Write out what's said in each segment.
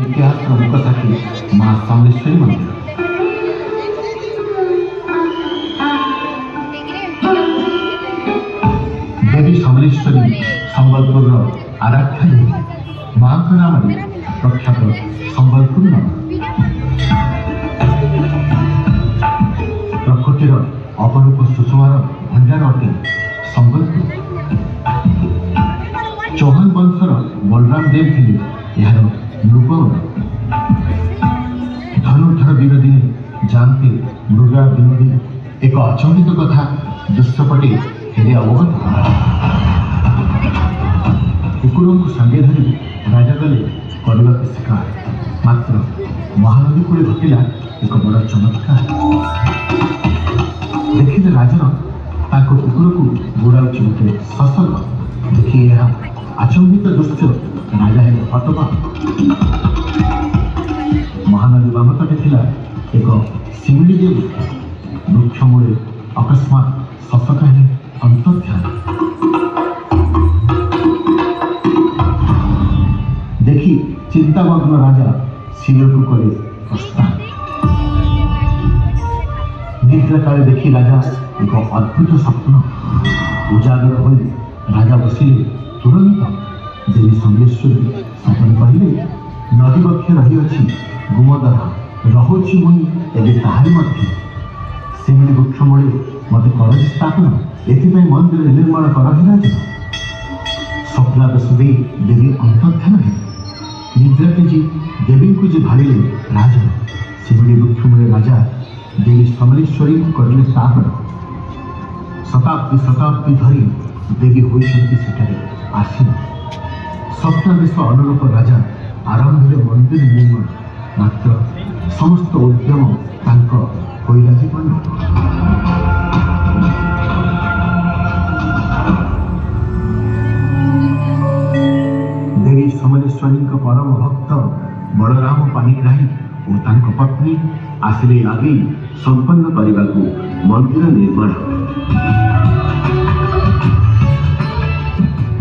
इतिहास मुखसाक्षी माँ समलेश्वरी मंदिर। देवी समलेश्वरी संबलपुर आराध्या देवी माँ नाम प्रख्यात संबलपुर नाम प्रकृतिर अपरूप सुषमार भंडार अटे संबलपुर। चौहान वंशर बलराम देव थे यार नृपगण। धनुर्धर वीर दिने जानते मृगा विनोदी एक अचंबित कथा दृश्यपटे हेले अवगत। कुकुर को संगे धरी राजा गले करने शिकार। मात्र महानदी कूले घटिला एक बड़ चमत्कार। देखिले राजन कुकुर को गोड़ाऊँ गोटे ससल देखिए यह आचंबित दृश्य राजा है हतबाक। महानदी बाम तटे थिला एक शिमिली देवी वृक्ष मूले अकस्मात शशका है अंतर्ध्यान। देखी चिंतामग्न राजा शिव को करे प्रस्थान। निद्रा काले देखी राजा एक अद्भुत स्वप्न उजागर हो राजा बसिले। तुरंत देवी समलेश्वरी सपन कहले नदी बक्ष रही अच्छी गुमदरा रोची मुई एवं ताहारी मध्य शिमिली वृक्ष मूले मत कर स्थापन एथपाई मंदिर निर्माण कर राजा। स्वप्नादेश दे देवी अंतर्ध्यान है। निद्रा तेजी देवी को जे भाड़े राजा शिमिली वृक्ष मूले राजा देवी समलेश्वरी करले स्थापन। शताब्दी शताब्दी धरी देवी होइछन्ति सेठारे आसीन। स्वप्नादेश अनुरूप राजा आरंभ मंदिर निर्माण। मात्र समस्त उद्यम होइला जीवन। देवी समलेश्वरी परम भक्त बलराम पाणिग्राही और तांको पत्नी आसिले आगे संपन्न करने को मंदिर निर्माण।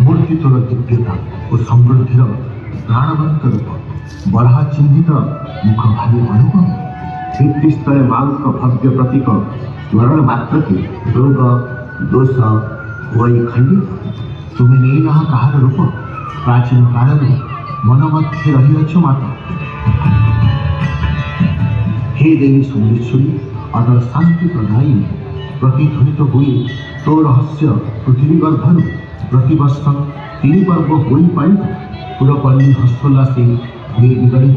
मूर्ति तोर दिव्यता और समृद्धि प्राणवंत रूप बराह चिन्हित मुख भारी अनुपम। भित्तिस्थले माँ भव्य प्रतीक स्मरण मात्र के रोग दोष वही खंडित। तुम्हें नहीं रहा कहार रूप प्राचीन काल मन मध्य रही अच्छ माता। हे देवी समलेश्वरी अटल शांति प्रदायी प्रतिध्वनित हुए तो रहस्य पृथ्वी गर्भनु प्रतिवर्ष 3 पर्व होई पाई पुरपल्ली हस्तोल्लासे हुए विगड़ित।